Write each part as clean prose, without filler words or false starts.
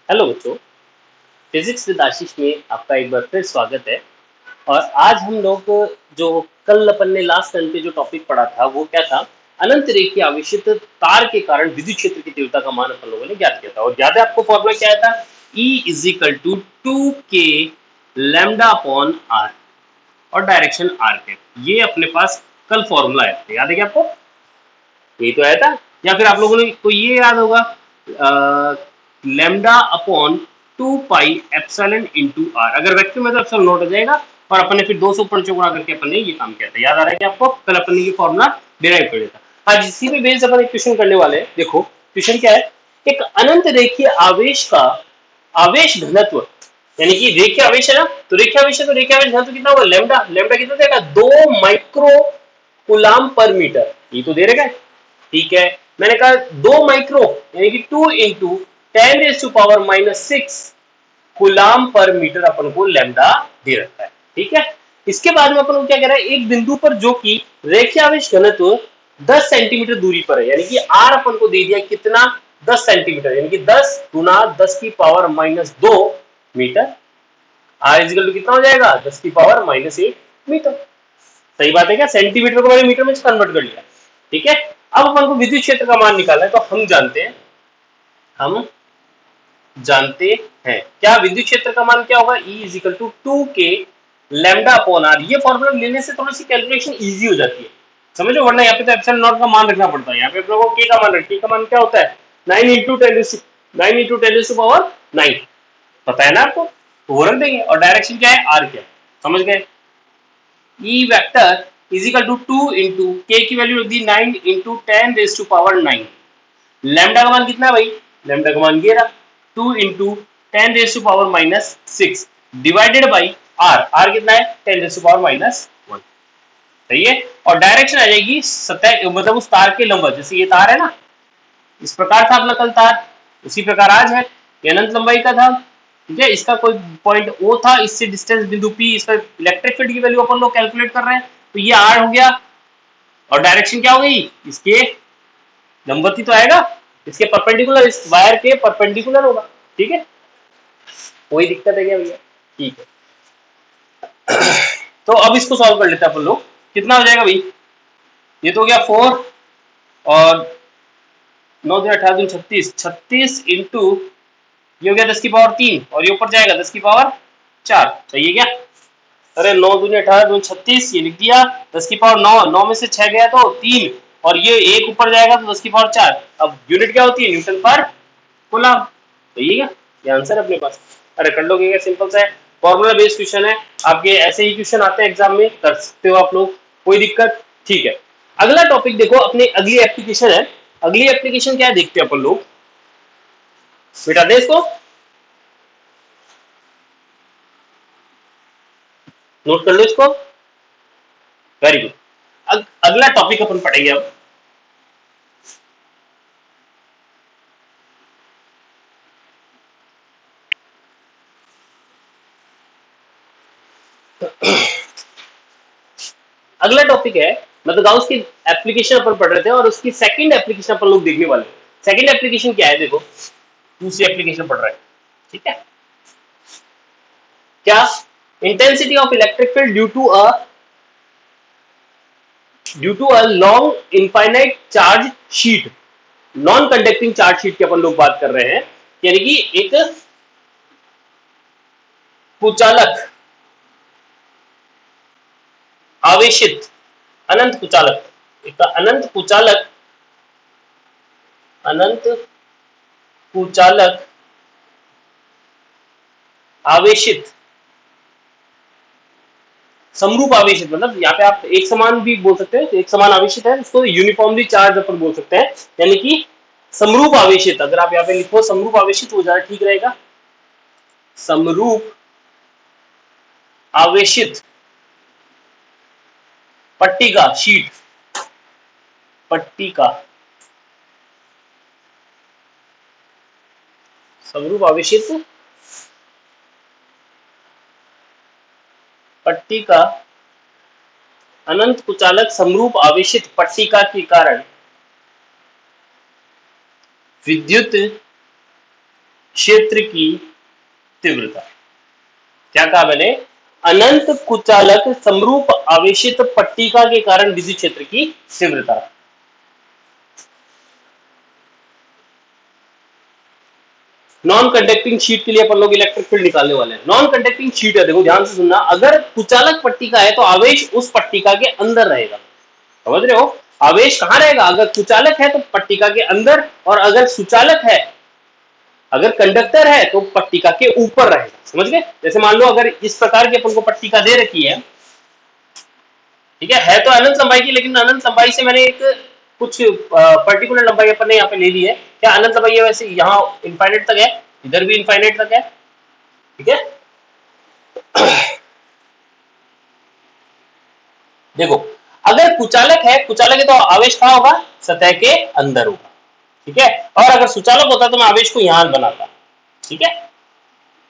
Hello बच्चों, physics with आशीष में आपका एक बार फिर स्वागत है। और आज हम लोग जो कल अपन ने लास्ट टाइम पे जो टॉपिक पढ़ा था वो क्या था। अनंत रेखीय आवेशित तार के कारण विद्युत क्षेत्र की तीव्रता का मान अपन लोगों ने ज्ञात किया था। और याद है आपको फॉर्मूला क्या था? E is equal to 2k lambda upon r और डायरेक्शन आर के। ये अपने पास कल फॉर्मूला आया था, याद है क्या आपको? यही तो आया था। या फिर आप लोगों ने को ये याद होगा, lambda upon 2 pi epsilon into r. अगर वेक्टर में तो एप्सिलॉन नोट हो जाएगा। और अपन ने फिर 200 ऊपर गुणा करके अपन ने ये काम किया था। याद आ रहा है कि आपको कल अपन ने ये फॉर्मूला डिराइव कर दिया था। आज इसी पे बेस अपन एक क्वेश्चन करने वाले हैं। देखो क्वेश्चन क्या है। एक अनंत रेखीय आवेश का आवेश घनत्व, यानी कि रेखीय आवेश है ना, तो रेखीय आवेश है तो रेखीय आवेश घनत्व कितना होगा? लैम्डा। लैम्डा कितना देगा? 2 माइक्रो कूलाम पर मीटर। ये तो दे रखा है, ठीक है। मैंने कहा 2 माइक्रो यानी कि 2 × 10⁻⁻⁶ कूलाम पर मीटर अपन को लैम्डा दे रखा है, ठीक है। इसके बाद में अपन को क्या कह रहा है, एक बिंदु पर जो कि रेखीय आवेश घनत्व 10 सेंटीमीटर दूरी पर है, यानी कि आर अपन को दे दिया कितना? 10 सेंटीमीटर, यानी कि 10 × 10⁻⁻2 मीटर। आर इजिकल टू कितना हो जाएगा? 10⁻⁻8 मीटर। सही बात है क्या? सेंटीमीटर को मैंने मीटर में कन्वर्ट कर लिया, ठीक है। अब अपन को विद्युत क्षेत्र का मान निकालना है, तो हम जानते हैं क्या विद्युत क्षेत्र का मान क्या होगा? E is equal to 2k lambda upon r. ये फॉर्मूला लेने से थोड़ी सी कैलकुलेशन इजी हो जाती है, समझो। वरना यहाँ पे तो एप्सिलॉन नॉट का मान रखना पड़ता है। यहाँ पे आप लोगों को k का मान रखिए। का मान क्या होता है? 9 × 10⁹ पता है ना आपको, तो वो रख देंगे। और डायरेक्शन क्या है? आर क्या, समझ गए। E vector is equal to 2 into k की वैल्यू रख दी 9 इंटू 10⁻⁹ लैम्डा का मान कितना है भाई? लैम्डा का मान ये रहा 2 into 10⁻⁻6 divided by r. R कितना है? 10⁻⁻1। सही है। और डायरेक्शन आ जाएगी सतह, मतलब उस तार के लंबवत। जैसे ये तार है ना, इस प्रकार था अपना कल तार, उसी प्रकार आज है। ये अनंत लंबाई का था, ठीक है। इसका कोई पॉइंट ओ था, इससे डिस्टेंस बिंदु पी। इस पर इलेक्ट्रिक फील्ड की वैल्यू अपन लोग कैलकुलेट कर रहे हैं, तो ये आर हो गया। और डायरेक्शन क्या हो गई? इसके लंबवत ही तो आएगा, इसके परपेंडिकुलर, इस वायर के परपेंडिकुलर होगा, ठीक है। कोई दिक्कत है क्या भैया? ठीक है। तो अब इसको सॉल्व कर लेते हैं अपन लोग। कितना हो जाएगा भाई? ये तो हो गया 4 और 9 × 18 = 36। 36 इंटू ये हो गया 10⁻3 और ये ऊपर जाएगा 10⁻4। सही है क्या? अरे 9 × 18 = 36, ये लिख दिया। 10⁻9, 9 में से 6 गया तो 3, और ये एक ऊपर जाएगा तो 10⁻4। अब यूनिट क्या होती है? न्यूटन पर कूलम। सही है क्या? ये आंसर है अपने पास। अरे कर लोगे क्या? सिंपल सा है, फॉर्मूला बेस्ड क्वेश्चन है। आपके ऐसे ही क्वेश्चन आते हैं एग्जाम में, कर सकते हो आप लोग, कोई दिक्कत। ठीक है, अगला टॉपिक देखो, अपनी अगली एप्लीकेशन है। अगली एप्लीकेशन क्या है देखते हैं अपन लोग। मिटा दे इसको, नोट कर लो इसको। Very good. अगला टॉपिक अपन पढ़ेंगे अब। अगला टॉपिक है, मतलब गाउस की एप्लीकेशन अपन पढ़ रहे थे और उसकी सेकंड एप्लीकेशन अपन लोग देखने वाले। सेकंड एप्लीकेशन क्या है देखो, दूसरी एप्लीकेशन पढ़ रहे हैं, ठीक है। क्या? Intensity of electric field due to a long infinite charge sheet. Non conducting charge sheet की अपन लोग बात कर रहे हैं, यानी कि एक कुचालक आवेशित अनंत कुचालक, एक अनंत कुचालक आवेशित, समरूप आवेशित, मतलब यहाँ पे आप एक समान भी बोल सकते हैं। एक समान आवेशित है, उसको यूनिफॉर्मली चार्ज अपन बोल सकते हैं, यानी कि समरूप आवेशित। अगर आप यहाँ पे लिखो समरूप आवेशित, वो ज्यादा ठीक रहेगा। समरूप आवेशित पट्टिका शीट, पट्टिका, समरूप आवेशित पट्टिका, अनंत कुचालक समरूप आवेशित पट्टिका के कारण विद्युत क्षेत्र की तीव्रता। क्या कहा मैंने? अनंत कुचालक समरूप आवेशित पट्टिका के कारण विद्युत क्षेत्र की तीव्रता। नॉन कंडक्टिंग शीट के लिए अपन लोग इलेक्ट्रिक फील्ड निकालने वाले हैं। नॉन कंडक्टिंग शीट है, देखो ध्यान से सुनना, अगर कुचालक पट्टिका है तो आवेश उस पट्टिका के अंदर रहेगा। समझ रहे हो? आवेश कहां रहेगा? अगर कुचालक है तो पट्टिका के अंदर, और अगर सुचालक है, अगर कंडक्टर है तो पट्टिका के ऊपर रहेगा। समझ गए? जैसे मान लो अगर इस प्रकार की अपन को पट्टिका दे रखी है, ठीक है तो अनंत लंबाई की, लेकिन अनंत लंबाई से मैंने एक कुछ पर्टिकुलर लंबाई अपन ने यहाँ पे ले ली है। क्या अनंत लंबाई है? वैसे यहाँ इनफाइनाइट तक है, इधर भी इनफाइनाइट तक है, ठीक है। देखो अगर कुचालक है, कुचालक है तो आवेश कहाँ होगा? सतह के अंदर होगा, ठीक है। और अगर सुचालक होता तो मैं आवेश को यहां बनाता, ठीक है।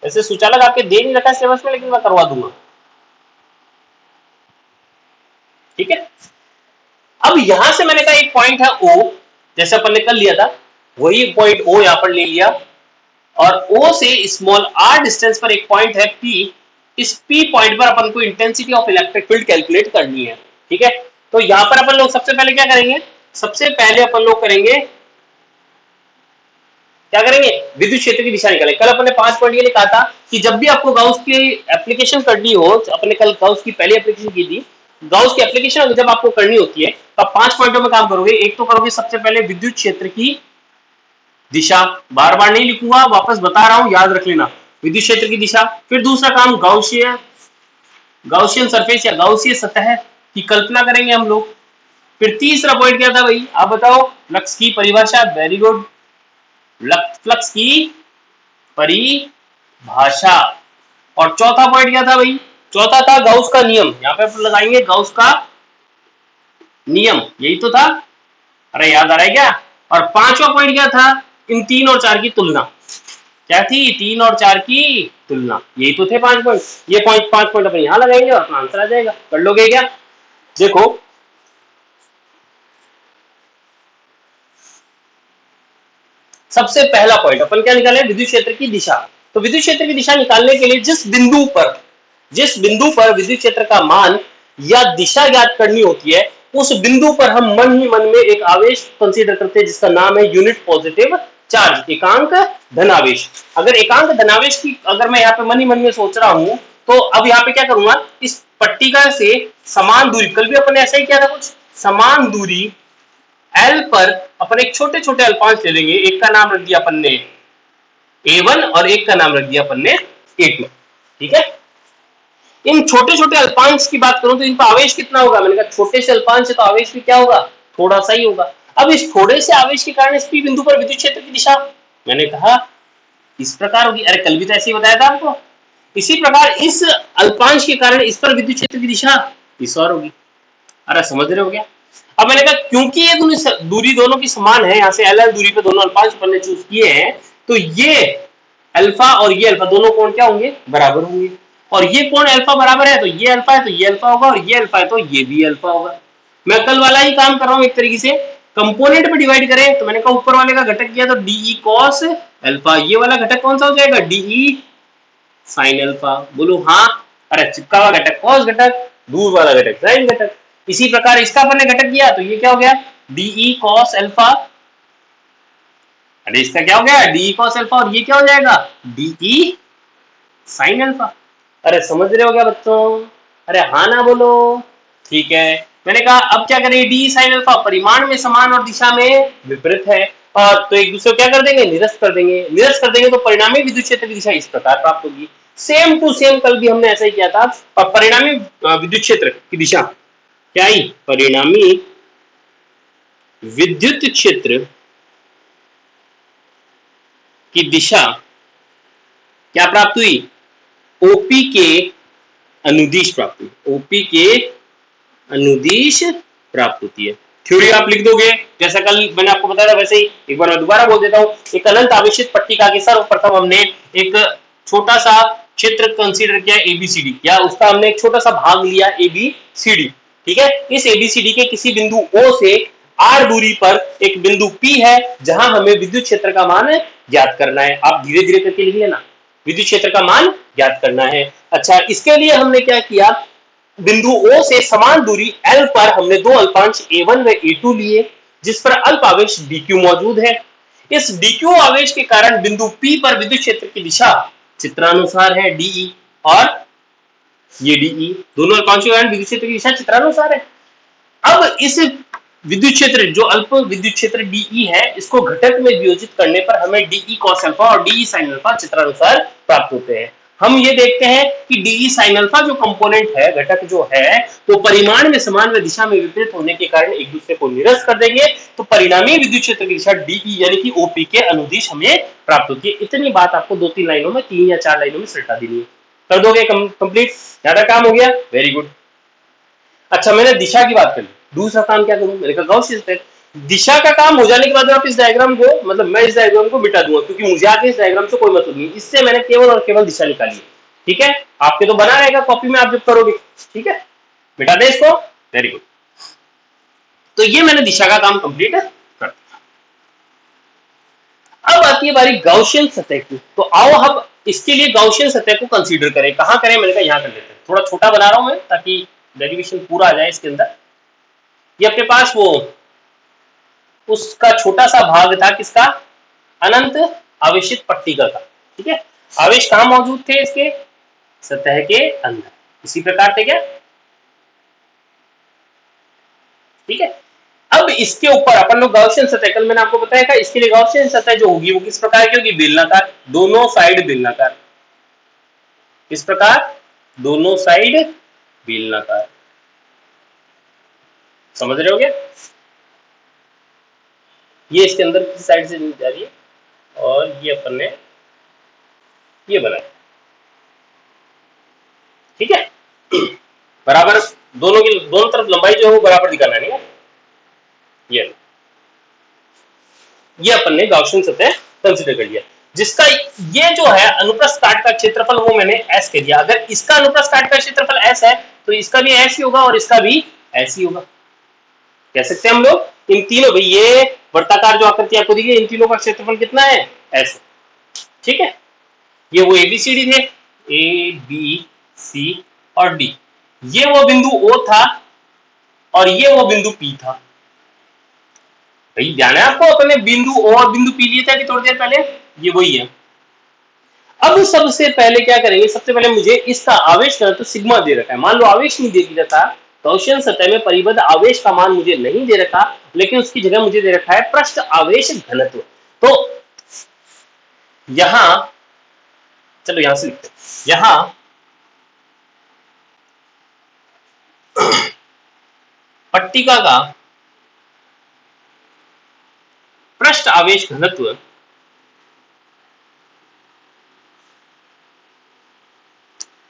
वैसे सुचालक आपके दे नहीं रखा सिलेबस में, लेकिन मैं करवा दूंगा, ठीक है। अब यहां से मैंने कहा एक पॉइंट है O, जैसे अपन ने कर लिया था वही पॉइंट O यहां पर ले लिया, और O से स्मॉल r डिस्टेंस पर एक पॉइंट है P। इस P पॉइंट पर अपन को intensity of electric field calculate करनी है, ठीक है। तो यहां पर अपन लोग सबसे पहले क्या करेंगे? सबसे पहले अपन लोग करेंगे, क्या करेंगे? विद्युत क्षेत्र की दिशा निकालेंगे। कल अपन ने 5 पॉइंट के लिए कहा था कि जब भी आपको गाउस की एप्लीकेशन करनी हो, अपन ने कल गाउस की पहली एप्लीकेशन की थी, गाउस की एप्लीकेशन जब आपको करनी होती है तो आप 5 पॉइंटों में काम करोगे। एक तो करोगे सबसे पहले विद्युत क्षेत्र की दिशा, बार बार नहीं लिखूंगा, वापस बता रहा हूं, याद रख लेना, विद्युत क्षेत्र की दिशा। फिर दूसरा काम गाउसियन सरफेस या गाउसीय सतह की कल्पना करेंगे हम लोग। फिर तीसरा पॉइंट क्या था भाई, आप बताओ? फ्लक्स की परिभाषा। वेरी गुड, फ्लक्स की परिभाषा। और चौथा पॉइंट क्या था भाई? चौथा था गाउस का नियम। यहाँ पे लगाएंगे गाउस का नियम, यही तो था, अरे याद आ रहा है क्या? और पांचवा पॉइंट क्या था? इन 3 और 4 की तुलना। क्या थी? 3 और 4 की तुलना, यही तो थे 5 पॉइंट। ये 5 पॉइंट अपन यहां लगाएंगे और अपना आंसर आ जाएगा। कर लोगे क्या? देखो सबसे पहला पॉइंट अपन क्या निकाले? विद्युत क्षेत्र की दिशा। तो विद्युत क्षेत्र की दिशा निकालने के लिए जिस बिंदु पर विद्युत क्षेत्र का मान या दिशा ज्ञात करनी होती है, उस बिंदु पर हम मन ही मन में एक आवेश कंसीडर करते हैं जिसका नाम है यूनिट पॉजिटिव चार्ज, एकांक धनावेश। अगर एकांक धनावेश की अगर मैं यहाँ पे मन ही मन में सोच रहा हूं, तो अब यहाँ पे क्या करूंगा? इस पट्टिका से समान दूरी, कल भी अपन ने ऐसा ही किया था कुछ, समान दूरी L पर अपन एक छोटे छोटे अल्पांश ले लेंगे। एक का नाम रख दिया अपन ने A1 और एक का नाम रख दिया अपन ने A2, ठीक है। इन छोटे छोटे अल्पांश की बात करूं तो इन पर आवेश कितना होगा? मैंने कहा छोटे से अल्पांश है तो आवेश भी क्या होगा? थोड़ा सा ही होगा। अब इस थोड़े से आवेश के कारण इस P बिंदु पर विद्युत क्षेत्र की दिशा मैंने कहा इस प्रकार होगी। अरे कल भी तो ऐसे ही बताया था आपको। इसी प्रकार इस अल्पांश के कारण इस पर विद्युत क्षेत्र की दिशा इस और होगी। अरे समझ रहे हो क्या? अब मैंने कहा क्योंकि ये दूरी दोनों की समान है, यहाँ से L दूरी पे दोनों अल्पांश अपन ने चूज किए हैं, तो ये अल्फा और ये अल्फा दोनों कोण क्या होंगे? बराबर होंगे। और ये कोण अल्फा बराबर है तो ये अल्फा है तो ये अल्फा होगा, और ये अल्फा है तो ये भी अल्फा होगा। मैं कल वाला ही काम कर रहा हूं एक तरीके से। कंपोनेंट में डिवाइड करें तो मैंने कहा ऊपर वाले का घटक किया तो डीई कॉस अल्फा, ये वाला घटक कौन सा हो जाएगा? D E sine alpha. बोलो हाँ। अरे चिपका हुआ घटक कॉस घटक, दूर वाला घटक साइन घटक। इसी प्रकार इसका अपन ने घटक किया तो ये क्या हो गया? D E cos alpha. अरे इसका क्या हो गया? डीई कॉस अल्फा, और ये क्या हो जाएगा? D E sine alpha. अरे समझ रहे हो क्या बच्चों? अरे हाँ ना बोलो। ठीक है, मैंने कहा अब क्या करें? डी साइन अल्फा परिमाण में समान और दिशा में विपरीत है, और तो एक दूसरे को क्या कर देंगे? निरस्त कर देंगे। निरस्त कर देंगे तो परिणामी विद्युत क्षेत्र की दिशा इस प्रकार प्राप्त होगी। सेम टू सेम कल भी हमने ऐसा ही किया था। और परिणामी विद्युत क्षेत्र की दिशा क्या आई? परिणामी विद्युत क्षेत्र की दिशा क्या प्राप्त हुई? ओपी के अनुदिश प्राप्त हुई। ओपी के अनुदिश प्राप्त होती है। थ्योरी आप लिख दोगे जैसा कल मैंने आपको बताया था वैसे ही एक बार मैं दोबारा बोल देता हूं। एक अनंत आवेशित पट्टिका के सर्वप्रथम हमने एक छोटा सा क्षेत्र कंसीडर किया एबीसीडी, या उसका हमने एक छोटा सा भाग लिया एबीसीडी, ठीक है। इस एबीसीडी के किसी बिंदु O से r दूरी पर एक बिंदु P है जहां हमें विद्युत क्षेत्र का मान ज्ञात करना है। आप धीरे धीरे करके लिख लेना, विद्युत क्षेत्र का मान ज्ञात करना है। अच्छा, इसके लिए हमने क्या किया, बिंदु O से समान दूरी L पर हमने दो अल्पांश A1 व A2 लिए जिस पर अल्प आवेश dq मौजूद है। इस dq आवेश के कारण बिंदु P पर विद्युत क्षेत्र की दिशा चित्रानुसार है dE, और ये dE दोनों अल्पांशों के कारण विद्युत क्षेत्र की दिशा चित्रानुसार है। अब इस विद्युत क्षेत्र जो अल्प विद्युत क्षेत्र dE है, इसको घटक में वियोजित करने पर हमें dE cos अल्फा और dE sin अल्फा चित्रानुसार प्राप्त होते हैं। हम ये देखते हैं कि dE sin अल्फा जो कंपोनेंट है, घटक जो है, तो परिमाण में समान व दिशा में विपरीत होने के कारण एक दूसरे को निरस्त कर देंगे, तो परिणामी विद्युत क्षेत्र की दिशा dE यानी कि OP के अनुदिश हमें प्राप्त होती है। इतनी बात आपको 2-3 लाइनों में, 3 या 4 लाइनों में सल्टा देनी है। कर दोगे कंप्लीट? ज्यादा काम हो गया, वेरी गुड। अच्छा, मैंने दिशा की बात कर ली, दूसरा काम क्या करूं, मैंने कहा गाउसियन स्टेट। दिशा का काम हो जाने के बाद आप इस डायग्राम को, मतलब मैं इस डायग्राम को मिटा दूंगा क्योंकि मुझे आगे इस डायग्राम से कोई मतलब नहीं, इससे मैंने केवल और केवल दिशा निकाली है। ठीक है, आपके तो बना रहेगा कॉपी में आप जब करोगे। ठीक है, मिटा दे इसको, वेरी गुड। तो ये मैंने दिशा का काम कंप्लीट कर दिया। अब आती है बारी गाउसियन सतह की। तो आओ हम इसके लिए गाउसियन सतह को कंसीडर करें। कहां करें, मैंने कहा यहां कर लेते हैं। थोड़ा छोटा बना रहा हूं मैं ताकि डेरिवेशन पूरा आ जाए इसके अंदर। ये अपने पास वो उसका छोटा सा भाग था, किसका, अनंत आवेशित पट्टिका का। ठीक है, आवेश कहां मौजूद थे, इसके सतह के अंदर, इसी प्रकार थे क्या। ठीक है, अब इसके ऊपर अपन लोग गाउसियन सतह, कल मैंने आपको बताया था, इसके लिए गाउसियन सतह जो होगी वो किस प्रकार की होगी, बेलनाकार, दोनों साइड बेलनाकार। किस प्रकार, दोनों साइड बेलनाकार। समझ रहे हो क्या, ये इसके अंदर किसी साइड से जा रही है और ये अपन ने ये बनाया। ठीक है, बराबर दोनों की, दोनों तरफ लंबाई जो है वो बराबर दिखाना है। ये अपन ने गाउसियन सतह कंसीडर कर लिया, जिसका ये जो है अनुप्रस्थ काट का क्षेत्रफल वो मैंने S कह दिया। अगर इसका अनुप्रस्थ काट का क्षेत्रफल S है तो इसका भी S ही होगा और इसका भी S ही होगा। कह सकते हैं हम लोग, इन तीनों, भाई ये वर्ताकार जो आकृति आपको दी गई, इन तीनों का क्षेत्रफल कितना है, S। ठीक है, ये वो ABCD थे, A B C और D। ये वो बिंदु O था और ये वो बिंदु P था। भाई ध्यान है आपको, अपने बिंदु O और बिंदु P लिए थे अभी थोड़ी देर पहले, ये वही है। अब सबसे पहले क्या करेंगे, सबसे पहले मुझे इसका आवेश घनत्व सिग्मा दे रखा है। मान लो आवेश नहीं दे दिया था, गाउसियन सतह में परिबद्ध आवेश का मान मुझे नहीं दे रखा, लेकिन उसकी जगह मुझे दे रखा है पृष्ठ आवेश घनत्व। तो यहां, चलो यहां से लिखते हैं, यहां पट्टिका का पृष्ठ आवेश घनत्व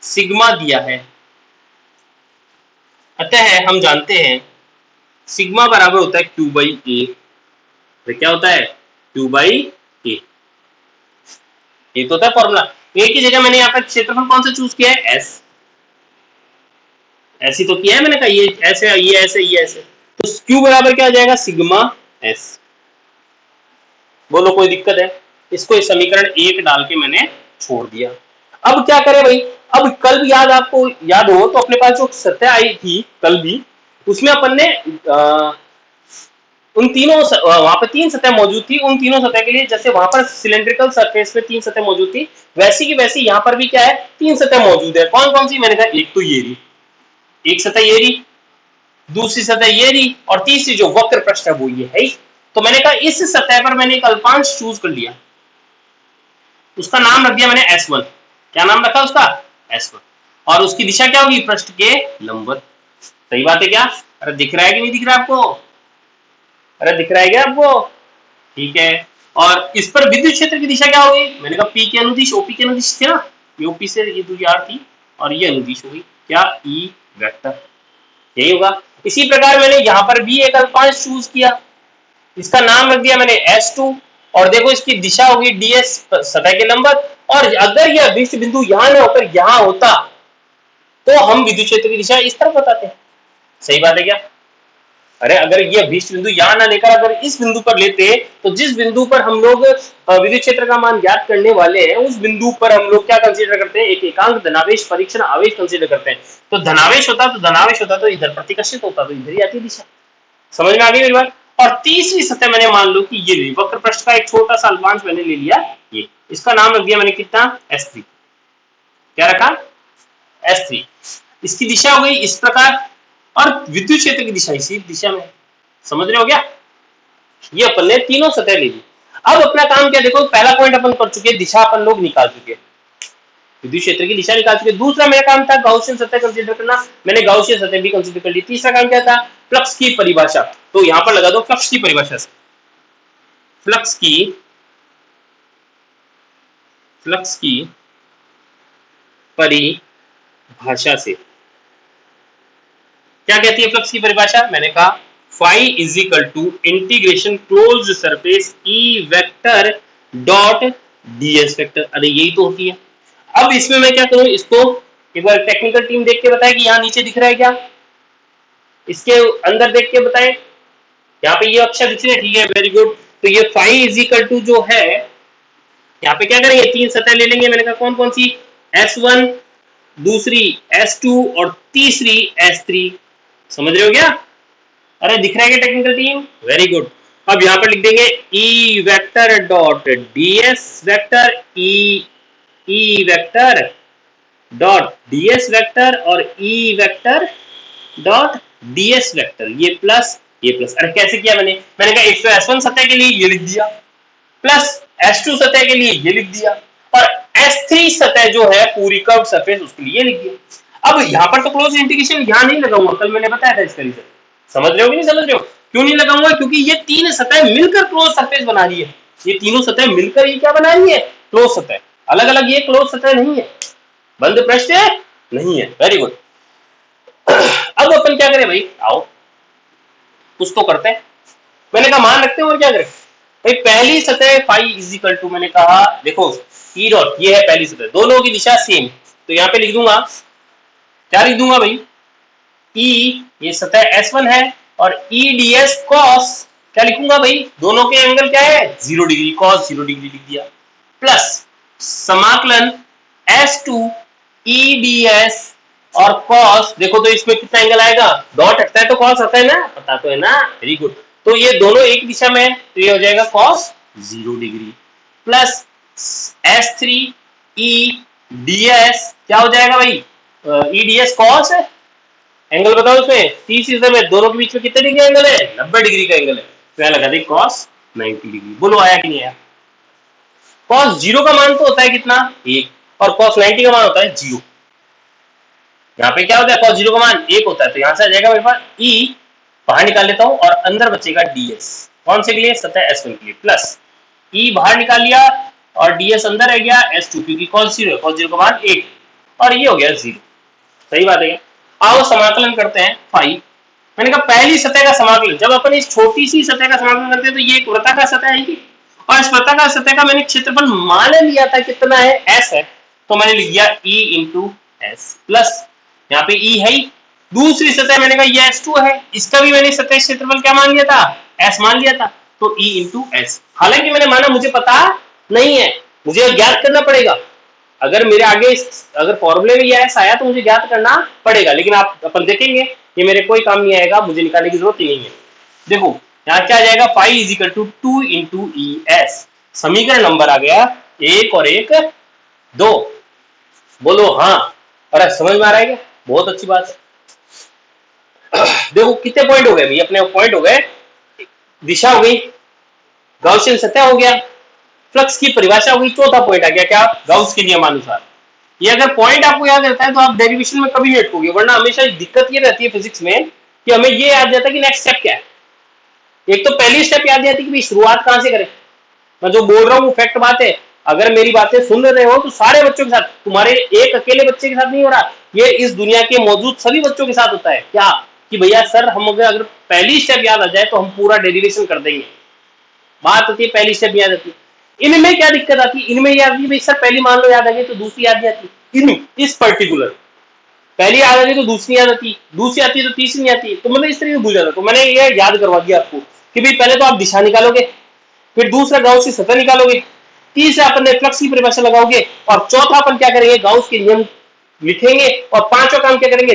सिग्मा दिया है। अतः हम जानते हैं सिग्मा बराबर होता है Q बाई ए। तो क्या होता है, Q बाई ए। ये तो होता है फॉर्मूला। ए की जगह मैंने यहाँ पर क्षेत्रफल कौन सा चूज किया है, S। ऐसी तो किया है मैंने कहा, ये ऐसे, ये ऐसे, ये ऐसे, तो Q बराबर क्या आ जाएगा, सिग्मा S। बोलो कोई दिक्कत है, इसको इस समीकरण 1 डाल के मैंने छोड़ दिया। अब क्या करें भाई, अब कल भी याद, आपको याद हो तो अपने पास जो सतह आई थी कल भी, उसमें अपन ने उन तीनों, वहां पर 3 सतह मौजूद थी, उन तीनों सतह के लिए जैसे वहां पर सिलेंड्रिकल सरफेस पे 3 सतह मौजूद थी, वैसी की वैसी यहाँ पर भी क्या है, 3 सतह मौजूद है। कौन कौन सी, मैंने कहा एक तो ये रही, एक सतह ये रही, दूसरी सतह ये रही, और तीसरी जो वक्र पृष्ठ है वो ये है। तो मैंने कहा इस सतह पर मैंने एक अल्पांश चूज कर लिया, उसका नाम रख दिया मैंने S1। क्या नाम रखा उसका, S1। और उसकी दिशा क्या होगी, पृष्ठ के लंबवत। सही बात है क्या, अरे दिख रहा है कि नहीं दिख रहा है आपको, अरे दिख रहा है क्या आपको, ठीक है। और इस पर विद्युत क्षेत्र की दिशा क्या होगी, मैंने कहा P के अनुदिश, OP के अनुदिश थे ना, ये OP से ये दूरी R थी और ये अनुदिश होगी क्या, E वेक्टर, यही होगा। इसी प्रकार मैंने यहाँ पर भी एक अल्पांश चूज किया, इसका नाम रख दिया मैंने S2, और देखो इसकी दिशा होगी DS, सतह के लंबवत। और अगर यह अभिष्ट बिंदु यहां न होकर यहां होता तो हम विद्युत क्षेत्र की दिशा इस तरफ बताते हैं। सही बात है क्या, अरे अगर ये अभीष्ट बिंदु यहाँ ना लेकर अगर इस बिंदु पर लेते, तो जिस बिंदु पर हम लोग विद्युत क्षेत्र का मान ज्ञात करने वाले हैं, उस बिंदु पर हम लोग क्या कंसीडर करते हैं, एक एकांक धनावेश परीक्षण आवेश कंसीडर करते हैं। तो धनावेश होता तो इधर प्रतिकर्षित होता, तो इधर ही आती दिशा। समझ में आ गई मेरी बात। और तीसरी सतह मैंने मान लो कि ये वक्र पृष्ठ का एक छोटा सा अल्पांश मैंने ले लिया, ये इसका नाम रख दिया मैंने कितना, S3। क्या रखा, S3। इसकी दिशा हो गई इस प्रकार, और विद्युत क्षेत्र की दिशा इसी दिशा में। समझ रहे हो क्या, ये अपन ने तीनों सतह ले ली। अब अपना काम क्या, देखो पहला पॉइंट अपन कर चुके, दिशा अपन लोग निकाल चुके, विद्युत क्षेत्र की दिशा निकाल चुके। दूसरा मेरा काम था गाउसियन सतह कंसीडर करना, मैंने गाउसियन सतह भी कंसीडर कर ली। तीसरा काम क्या था, फ्लक्स की परिभाषा। तो यहां पर लगा दो फ्लक्स की परिभाषा से, फ्लक्स की परिभाषा से क्या कहती है फ्लक्स की परिभाषा, मैंने कहा phi is equal to integration closed surface E vector dot DS vector. अरे यही तो होती है। अब इसमें मैं क्या करूं, इसको एक बार टेक्निकल टीम देख के बताए कि यहाँ नीचे दिख रहा है क्या, इसके अंदर देख के बताए, यहाँ पे ये अक्षर दिख रहे हैं, ठीक है, वेरी गुड। तो ये फाई इज इक्वल टू जो है, यहाँ पे क्या करेंगे, तीन सतह ले लेंगे। मैंने कहा कौन कौन सी, S1, दूसरी S2 और तीसरी S3। समझ रहे हो क्या, अरे दिख रहा है क्या टेक्निकल टीम, वेरी गुड। अब यहाँ पर लिख देंगे E vector dot DS vector, E vector dot DS vector और E vector dot DS vector, ये प्लस ये प्लस। अरे कैसे किया मैंने कहा एक तो S1 सतह के लिए ये लिख दिया, प्लस S2 सतह के लिए ये लिख दिया, और S3 सतह जो है पूरी कर्व सरफेस उसके लिए लिख दिया। अब यहाँ पर तो क्लोज इंटीग्रेशन यहाँ नहीं लगाऊंगा, कल मैंने बताया था इस तरीके से। समझ रहे हो कि नहीं समझ रहे हो, क्यों नहीं लगाऊंगा, क्योंकि ये तीन सतह मिलकर क्लोज सरफेस बना रही है। ये तीनों सतह मिलकर ये क्या बना रही है, क्लोज सतह। अलग अलग ये क्लोज सतह नहीं है, बंद पृष्ठ नहीं है। Very good. अब अपन क्या करें भाई, आओ कुछ तो करते हैं। मैंने कहा मान रखते हैं और क्या करें भाई, पहली सतह फाई इज इक्वल टू, मैंने कहा देखो ई डॉट, ये है पहली सतह, दोनों की दिशा सेम, तो यहाँ पे लिख दूंगा, क्या लिख दूंगा भाई, ई, ये सतह S1 है, और ई ds cos, क्या लिखूंगा भाई, दोनों के एंगल क्या है, 0 डिग्री, cos 0 डिग्री लिख दिया, प्लस समाकलन S2 ई ds और cos, देखो तो इसमें कितना एंगल आएगा, डॉट हटता है तो cos आता है ना, पता तो है ना, वेरी गुड। तो ये दोनों एक दिशा में है, तो ये हो जाएगा cos 0 डिग्री, प्लस S3 ई ds, क्या हो जाएगा भाई, ई ds cos है, एंगल बताओ इसमें, 30 में दोनों के बीच में कितने डिग्री एंगल है, 90 डिग्री का एंगल है, तो यहाँ लगा दें cos 90 डिग्री। बोलो आया कि नहीं आया। cos 0 का मान तो होता है कितना, 1, और cos 90 का मान होता है 0। यहाँ पे क्या होता है, cos 0 का मान 1 होता है, तो यहाँ से आ जाएगा मेरे पास e, बाहर निकाल लेता हूँ, और अंदर बचेगा ds, कौन से के लिए, सतह S1 के लिए, प्लस e बाहर निकाल लिया और ds अंदर रह गया, S2 क्योंकि cos 0 है, cos 0 का मान 1, और ये हो गया 0। सही बात है। आओ समाकलन करते हैं फाई। मैंने कहा पहली सतह का समाकलन, जब अपन इस छोटी सी सतह का समाकलन करते हैं तो ये एक वृत्ताकार सतह है, और इस वृत्ताकार सतह का मैंने क्षेत्रफल मान लिया था कितना है, s है, तो मैंने लिख दिया e इंटू एस, प्लस यहाँ पे e है ही, दूसरी सतह मैंने कहा ये S2 है, इसका भी मैंने सतह क्षेत्रफल क्या मान लिया था, s मान लिया था, तो e इंटू एस। हालांकि मैंने माना मुझे पता नहीं है, मुझे ज्ञात करना पड़ेगा, अगर मेरे आगे अगर फॉर्मूले में ये s आया तो मुझे ज्ञात करना पड़ेगा, लेकिन आप अपन देखेंगे ये मेरे कोई काम नहीं आएगा, मुझे निकालने की जरूरत ही नहीं है। देखो यहाँ क्या आ जाएगा, phi is equal to 2 into E S, समीकरण नंबर आ गया 1 और 1 2। बोलो हाँ, अरे समझ में आ रहा है क्या, बहुत अच्छी बात है। देखो कितने पॉइंट हो गए भाई, अपने पॉइंट हो गए, दिशा हो गई, गाउसियन सतह हो गया, फ्लक्स की परिभाषा हो गई, चौथा पॉइंट आ गया क्या, गाउस के नियमानुसार। ये अगर पॉइंट आपको याद रहता है तो आप डेरिवेशन में कभी नहीं अटकोगे, वरना हमेशा दिक्कत ये रहती है फिजिक्स में कि हमें ये याद रहता है कि नेक्स्ट स्टेप क्या है। एक तो पहली स्टेप याद रहती है कि शुरुआत कहां से करें। मैं जो बोल रहा हूँ फैक्ट बात है, अगर मेरी बातें सुन रहे हो तो सारे बच्चों के साथ, तुम्हारे एक अकेले बच्चे के साथ नहीं हो रहा, ये इस दुनिया के मौजूद सभी बच्चों के साथ होता है। क्या कि भैया सर हम अगर पहली स्टेप याद आ जाए तो हम पूरा डेरिवेशन कर देंगे। बात होती है पहली स्टेप याद आती है। इनमें क्या दिक्कत आती है, इनमें याद नहीं भाई सर, पहली मान लो याद आ गई तो दूसरी याद नहीं आती। इस पर्टिकुलर पहली याद आती तो दूसरी याद आती, दूसरी आती तो तीसरी नहीं आती, तो मतलब इस तरीके से भूल जाता। तो मैंने ये याद करवा दिया आपको कि भाई पहले तो आप दिशा निकालोगे, फिर दूसरा गाउस की सतह निकालोगे, तीसरा अपन ने फ्लक्स की परिभाषा लगाओगे, और चौथा अपन क्या करेंगे, गाउस के नियम लिखेंगे, और पांचवा काम क्या करेंगे,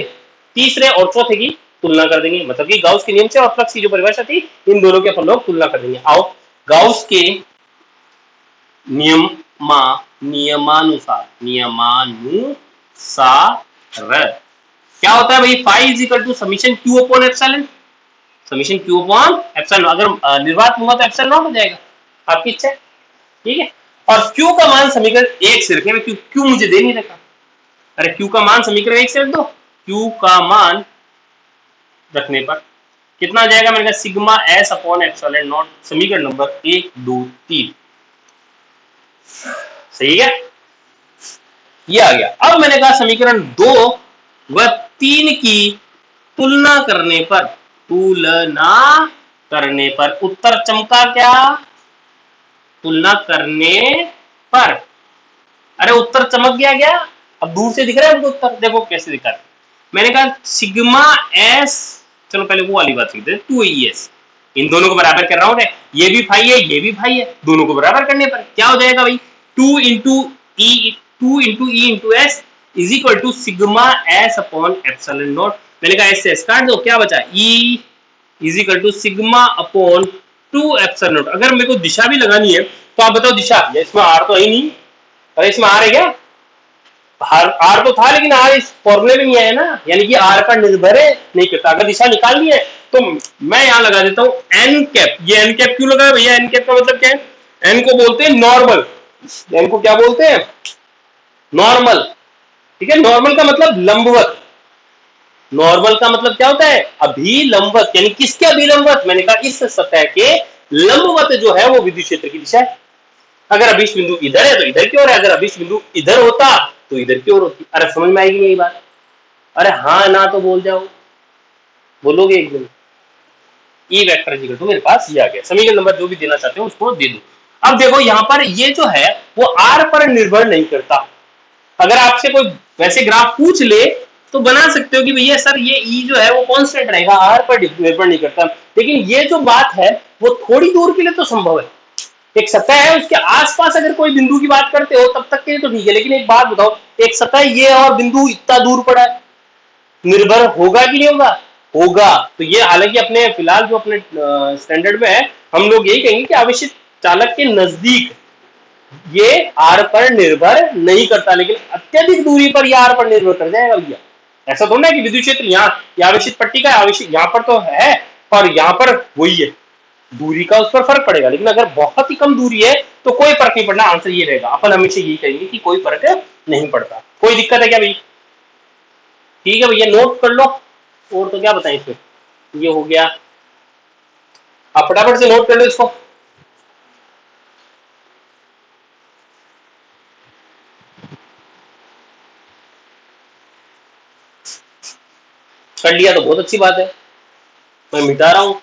तीसरे और चौथे की तुलना कर देंगे। मतलब कि गाउस के नियम से और फ्लक्स की जो परिभाषा थी, इन दोनों के अपन लोग तुलना कर देंगे। आओ, गाउस के नियमानुसार क्या होता है भाई, phi is equal to summation q upon epsilon, summation q upon epsilon. अगर निर्वात होगा तो एप्सिलॉन नॉट हो जाएगा, आपकी इच्छा है, ठीक है। और क्यू का मान समीकरण एक से रखें, क्यू मुझे दे नहीं रखा, अरे क्यू का मान समीकरण एक से रख दो। क्यू का मान रखने पर कितना आ जाएगा, मैंने कहा sigma S upon epsilon not, समीकरण नंबर 1 2 3, सही है, ये आ गया। अब मैंने कहा समीकरण 2 व 3 की तुलना करने पर उत्तर चमका क्या, तुलना करने पर, अरे उत्तर चमक गया क्या, अब दूर से दिख रहा है हमको उत्तर, देखो कैसे दिखा है। मैंने कहा सिग्मा एस, चलो पहले वो वाली बात करते हैं, 2ES, इन दोनों को बराबर कर रहा हूं, ये भी फाई है ये भी फाई है, दोनों को बराबर करने पर क्या हो जाएगा भाई, 2 into E into S is equal to sigma S upon epsilon naught. मैंने कहा एस से एस काट दो, क्या बचा, E is equal to sigma upon 2 epsilon naught. अगर मेरे को दिशा भी लगानी है तो आप बताओ दिशा, इसमें आर तो है ही नहीं, अरे इसमें आर है क्या, आर तो था लेकिन आर इस फॉर्मूले में नहीं आया ना, यानी कि आर पर निर्भर है नहीं करता। अगर दिशा निकालनी है तो मैं यहां लगा देता हूं एन कैप। ये एन कैप क्यों लगा भैया, एन कैप का मतलब क्या है, एन को बोलते हैं नॉर्मल, एन को क्या बोलते हैं, नॉर्मल, ठीक है। नॉर्मल का मतलब लंबवत, नॉर्मल का मतलब क्या होता है, अभिलंबवत, यानी किसके अभिलंबवत, मैंने कहा इस सतह के लंबवत जो है वो विद्युत क्षेत्र की दिशा है। अगर अभिष्ट बिंदु इधर है तो इधर की ओर है, अगर अभिष्ट बिंदु इधर होता तो इधर की ओर होती। अरे समझ में आएगी यही बात, अरे हाँ ना तो बोल जाओ, बोलोगे एक दिन। ई वेक्टर इक्वल टू, मेरे पास ये आ गया, समीकरण नंबर जो भी देना चाहते हो उसको दे दो। अब देखो यहाँ पर ये जो है वो आर पर निर्भर नहीं करता। अगर आपसे कोई वैसे ग्राफ पूछ ले तो बना सकते हो कि भैया सर ये ई जो है वो कांस्टेंट रहेगा, आर पर निर्भर नहीं करता। लेकिन ये जो बात है वो थोड़ी दूर के लिए तो संभव है, एक सतह है उसके आसपास अगर कोई बिंदु की बात करते हो तब तक के लिए तो ठीक है, लेकिन एक बात बताओ, एक सतह ये और बिंदु इतना दूर पड़ा है, निर्भर होगा कि नहीं होगा, होगा। तो ये हालांकि अपने फिलहाल जो अपने स्टैंडर्ड में है हम लोग यही कहेंगे कि आवेशित चालक के नजदीक ये आर पर निर्भर नहीं करता, लेकिन अत्यधिक दूरी पर यह आर पर निर्भर कर जाएगा भैया। ऐसा थोड़ा है कि विद्युत क्षेत्र यहाँ आवेशित पट्टी का आवेशित यहाँ पर तो है और यहाँ पर वही है, दूरी का उस पर फर्क पड़ेगा। लेकिन अगर बहुत ही कम दूरी है तो कोई फर्क नहीं पड़ना, आंसर ये रहेगा। अपन हमेशा यही कहेंगे कि कोई फर्क नहीं पड़ता। कोई दिक्कत है क्या भाई, ठीक है भैया, नोट कर लो। और तो क्या बताएं इसमें, ये हो गया, आप फटाफट से नोट कर लो इसको। कर लिया तो बहुत अच्छी बात है, मैं मिटा रहा हूं,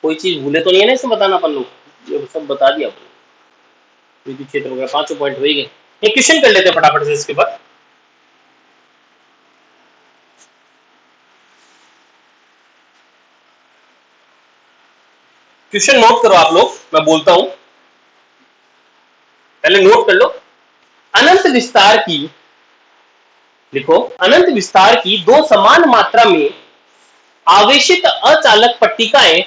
कोई चीज भूले तो नहीं है ना इसमें बताना अपन लोग, ये सब बता दिया अपन। विद्युत क्षेत्र वगैरह 5 पॉइंट हो ही गए। एक क्वेश्चन कर लेते हैं फटाफट से इसके बाद। क्वेश्चन नोट करो आप लोग, मैं बोलता हूं, पहले नोट कर लो। अनंत विस्तार की, लिखो, अनंत विस्तार की दो समान मात्रा में आवेशित अचालक पट्टिकाएं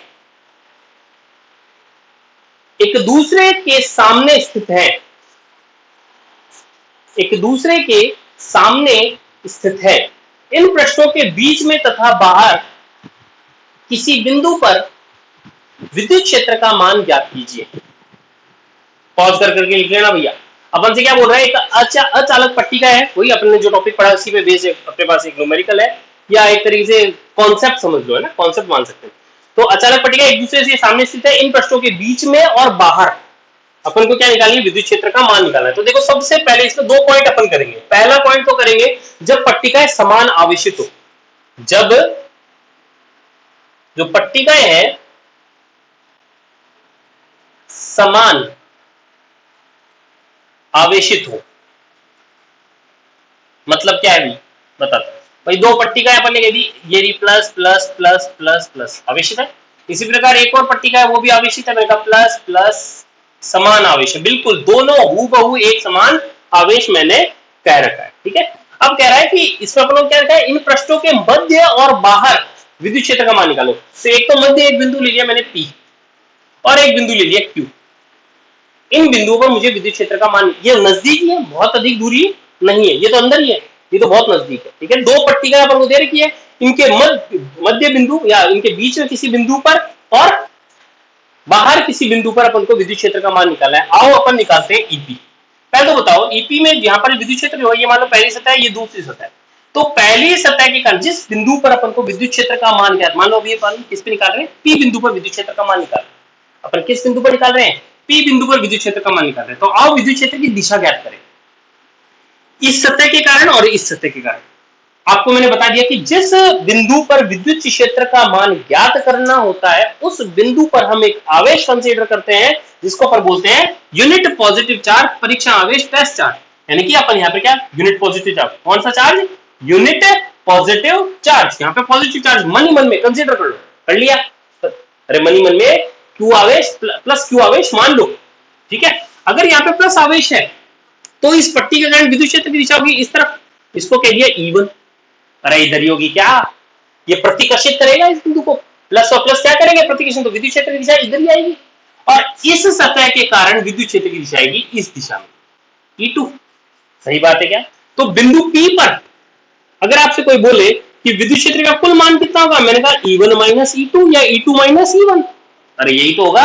एक दूसरे के सामने स्थित है, एक दूसरे के सामने स्थित है। इन पृष्ठों के बीच में तथा बाहर किसी बिंदु पर विद्युत क्षेत्र का मान ज्ञात कीजिए। पॉज कर करके लिख लेना भैया। अपन से क्या बोल रहा है, एक अचालक पट्टिका है, वही अपन ने जो टॉपिक पढ़ा उसी पे बेस अपने पास एक न्यूमेरिकल है, या एक तरीके से कॉन्सेप्ट समझ लो, है ना, कॉन्सेप्ट मान सकते हैं। तो अचालक पट्टिका एक दूसरे से सामने स्थित है, इन पृष्ठों के बीच में और बाहर अपन को क्या निकालनी है, विद्युत क्षेत्र का मान निकालना है। तो देखो सबसे पहले इसमें 2 पॉइंट अपन करेंगे। पहला पॉइंट तो करेंगे जब पट्टिकाएं समान आवेशित हो, जब जो पट्टिकाएं हैं समान आवेशित हो, मतलब क्या है भी बताता हूं। भाई दो पट्टिका अपन ने कह दी, ये रही plus plus plus plus plus आवेशित है। इसी प्रकार एक और पट्टिका है वो भी आवेशित है, मैंने कहा प्लस प्लस समान आवेश है, बिल्कुल दोनों हूबहू एक समान आवेश मैंने कह रखा है। ठीक है, अब कह रहा है कि इसमें अपन लोग क्या रखा है, इन पृष्ठों के मध्य और बाहर विद्युत क्षेत्र का मान निकालो। तो एक तो मध्य एक बिंदु ले लिया मैंने P और एक बिंदु ले लिया Q। इन बिंदुओं पर मुझे विद्युत क्षेत्र का मान, ये नजदीक ही है, बहुत अधिक दूरी नहीं है, ये तो अंदर ही है, ये तो बहुत नजदीक है। ठीक है, दो पट्टिका अपन को दे रखी है, इनके मध्य बिंदु या इनके बीच में किसी बिंदु पर और बाहर किसी बिंदु पर अपन को विद्युत क्षेत्र का मान निकालना है। आओ अपन निकालते हैं ईपी। पहले तो बताओ ईपी में यहाँ पर विद्युत क्षेत्र जो है, ये मान लो पहली सतह है, ये दूसरी सतह है। तो पहली सतह के कारण जिस बिंदु पर अपन को विद्युत क्षेत्र का मान क्या, मान लो अभी अपन किस पे निकाल रहे हैं, पी बिंदु पर विद्युत क्षेत्र का मान निकाल रहे हैं। अपन किस बिंदु पर निकाल रहे हैं, पी बिंदु पर विद्युत क्षेत्र का मान निकाल रहे हैं। तो आओ विद्युत क्षेत्र की दिशा ज्ञात करें, इस सतह के कारण और इस सतह के कारण। आपको मैंने बता दिया कि जिस बिंदु पर विद्युत क्षेत्र का मान ज्ञात करना होता है, उस बिंदु पर हम एक आवेश कंसीडर करते हैं जिसको अपन बोलते हैं यूनिट पॉजिटिव चार्ज, परीक्षण आवेश, टेस्ट चार्ज। यानी कि अपन यहाँ पे क्या, यूनिट पॉजिटिव चार्ज, कौन सा चार्ज, यूनिट पॉजिटिव चार्ज। यहाँ पे पॉजिटिव चार्ज मन ही मन में कंसीडर कर लो, कर लिया, अरे मन ही मन में क्यू आवेश प्लस क्यू आवेश मान लो। ठीक है, अगर यहाँ पे प्लस आवेश है तो इस पट्टी के कारण विद्युत क्षेत्र की दिशा होगी इस तरफ, इसको कह दिया E1। अरे इधर ही होगी क्या, ये प्रतिकर्षित करेगा इस बिंदु को, प्लस और प्लस क्या करेंगे, प्रतिकर्षण, तो विद्युत क्षेत्र की दिशा इधर ही आएगी और इस सतह के कारण विद्युत क्षेत्र की दिशा आएगी इस दिशा में, E2। सही बात है क्या। तो बिंदु P पर अगर आपसे कोई बोले कि विद्युत क्षेत्र का कुल मान कितना होगा, मैंने कहा E1 माइनस E2 या E2 माइनस E1। अरे यही तो होगा,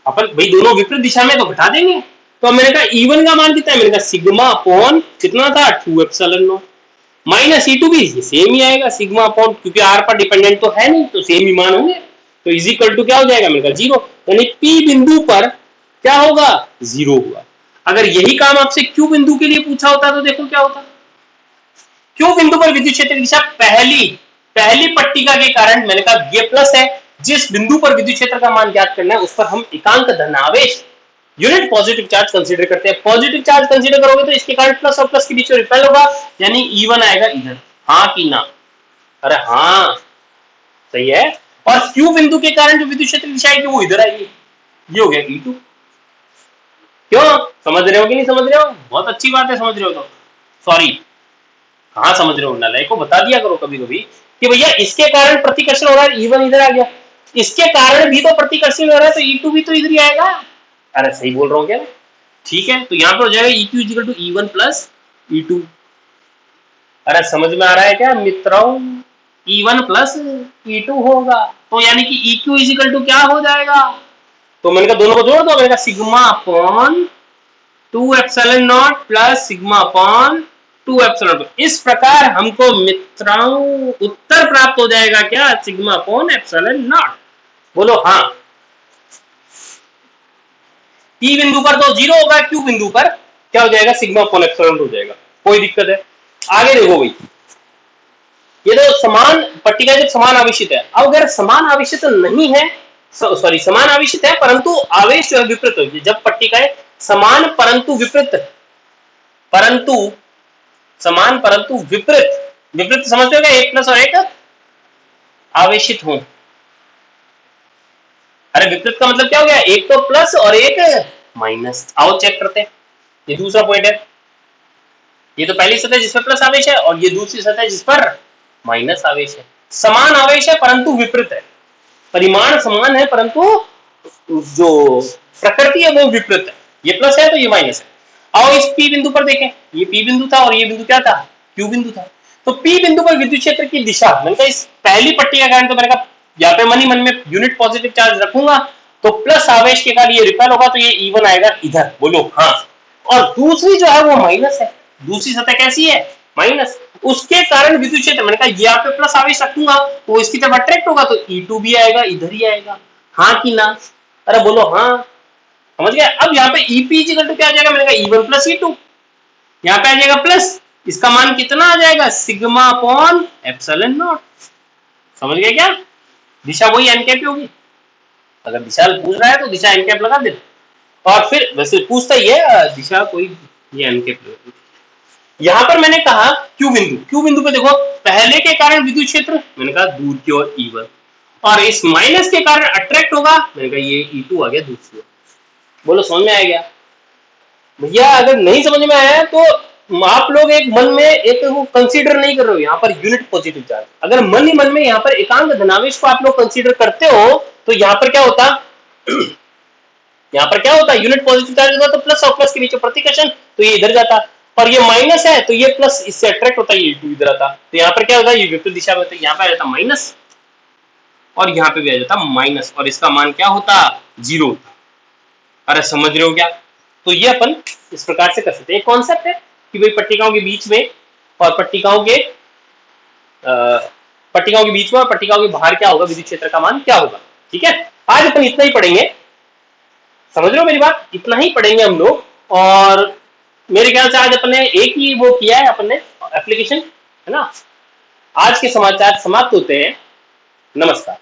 अपन भाई दोनों विपरीत दिशा में तो घटा देंगे। तो मैंने कहा E1 का मान कितना है, मैंने कहा सिग्मा अपॉन कितना था 2 एप्सिलॉन नॉट, माइनस E2 भी सेम ही आएगा सिग्मा अपॉन, क्योंकि R पर डिपेंडेंट तो है नहीं तो सेम ही मान होंगे, तो इज इक्वल टू क्या हो जाएगा, मैंने कहा 0। यानी P बिंदु पर क्या होगा, 0 होगा। अगर यही काम आपसे Q बिंदु के लिए पूछा होता तो देखो क्या होता। Q बिंदु पर विद्युत क्षेत्र की दिशा पहली पट्टिका के कारण, मैंने कहा ये प्लस है, जिस बिंदु पर विद्युत क्षेत्र का मान ज्ञात करना है उस पर हम एकांक धनावेश यूनिट पॉजिटिव चार्ज कंसीडर करते हैं। पॉजिटिव चार्ज कंसीडर करोगे तो इसके कारण प्लस और प्लस के बीच में रिपेल होगा, यानी E1 आएगा इधर, हाँ कि ना, अरे हाँ सही है। और Q बिंदु के कारण जो विद्युत क्षेत्र की दिशा आएगी वो इधर आएगी, ये हो गया E2। क्यों, समझ रहे हो कि नहीं समझ रहे हो, बहुत अच्छी बात है, समझ रहे हो तो सॉरी, कहाँ समझ रहे हो, नालायक को बता दिया करो कभी कभी कि भैया इसके कारण प्रतिकर्षण हो रहा है, E1 इधर आ गया, इसके कारण भी तो प्रतिकर्षण हो रहा है तो E2 भी तो इधर ही आएगा। अरे सही बोल रहा हूँ क्या, ठीक है। तो यहाँ पे हो जाएगा EQ equal to E1 plus E2। अरे समझ में आ रहा है क्या मित्रों, E1 प्लस E2 होगा, तो यानी कि EQ इक्वल टू क्या हो जाएगा, तो मैंने कहा दोनों को जोड़ दो, मैंने कहा sigma upon 2 epsilon not plus sigma upon 2 epsilon not. इस प्रकार हमको मित्रों उत्तर प्राप्त हो जाएगा क्या, सिग्मा अपॉन एप्सिलॉन नॉट। बोलो हाँ। P बिंदु पर तो 0 होगा, Q बिंदु पर क्या हो जाएगा, सिग्मा अपॉन एप्सिलॉन हो जाएगा, कोई दिक्कत है। आगे देखो भाई, ये तो समान पट्टिका जब समान आवेशित है, अब अगर समान आवेशित नहीं है, सॉरी समान आवेशित है परंतु आवेश जो है विपरीत होगी, जब पट्टिकाएं समान परंतु विपरीत, समान परंतु विपरीत समझते हो क्या, एक प्लस और एक आवेशित हो। अरे विपरीत का मतलब क्या हो गया, एक तो प्लस और एक माइनस। आओ चेक करते हैं, ये दूसरा पॉइंट है, ये तो पहली सतह जिस पर प्लस आवेश है और ये दूसरी सतह जिस पर माइनस आवेश है। समान आवेश है परंतु विपरीत है, परिमाण समान है परंतु जो प्रकृति है वो विपरीत है, ये प्लस है तो ये माइनस है। आओ इस P बिंदु पर देखें, ये P बिंदु था और ये बिंदु क्या था, Q बिंदु था। तो P बिंदु पर विद्युत क्षेत्र की दिशा, मैंने कहा इस पहली पट्टी का कारण, तो मैंने कहा यहाँ पे मन ही मन में यूनिट पॉजिटिव चार्ज रखूंगा तो प्लस आवेश के कारण ये रिपेल होगा, तो ये E1 आएगा इधर, बोलो हाँ। और दूसरी जो है वो माइनस है, दूसरी सतह कैसी है, माइनस, उसके कारण विद्युत क्षेत्र, मैंने कहा यहाँ पे प्लस आवेश रखूंगा तो इसकी तरफ अट्रैक्ट होगा, तो E2 भी आएगा इधर ही आएगा, हाँ कि ना, अरे बोलो हाँ, समझ गया। अब यहाँ पे EP इक्वल टू क्या आ जाएगा, मैंने कहा E1 प्लस E2, यहाँ पे आ जाएगा प्लस, इसका मान कितना आ जाएगा, सिग्मा अपॉन एप्सिलॉन नॉट। समझ गए क्या, दिशा वही एन कैप होगी, अगर दिशा पूछ रहा है तो दिशा एन कैप लगा दे, और फिर वैसे पूछता ही है दिशा कोई ये एन कैप। यहां पर मैंने कहा क्यू बिंदु पे देखो पहले के कारण विद्युत क्षेत्र मैंने कहा दूर की ओर E1 और इस माइनस के कारण अट्रैक्ट होगा मैंने कहा ये E2 आ गया दूसरी ओर। बोलो समझ में आ गया? भैया अगर नहीं समझ में आया तो आप लोग एक मन में एक वो कंसीडर नहीं कर रहे हो यहाँ पर यूनिट पॉजिटिव चार्ज। अगर मन ही मन में यहाँ पर एकांक धनावेश को आप लोग कंसीडर करते हो तो यहाँ पर क्या होता यहाँ पर क्या होता यूनिट पॉजिटिव चार्ज होता तो प्लस और प्लस के बीच प्रतिकर्षण तो ये इधर जाता और ये माइनस है तो ये प्लस इससे अट्रैक्ट होता है ये इधर आता तो यहाँ पर क्या होता है ये विपरीत दिशा में होता है यहाँ पे आ जाता माइनस और यहाँ पे भी आ जाता माइनस और इसका मान क्या होता 0 होता। अरे समझ रहे हो क्या? तो ये अपन इस प्रकार से कर सकते हैं। एक कॉन्सेप्ट है कि भाई पट्टिकाओं के बीच में और पट्टिकाओं के बीच में और पट्टिकाओं के बाहर क्या होगा विद्युत क्षेत्र का मान क्या होगा। ठीक है, आज अपन इतना ही पढ़ेंगे। समझ रहे हो मेरी बात? इतना ही पढ़ेंगे हम लोग और मेरे ख्याल से आज अपन ने एक ही वो किया है अपन ने एप्लीकेशन, है ना। आज के समाचार समाप्त होते हैं। नमस्कार।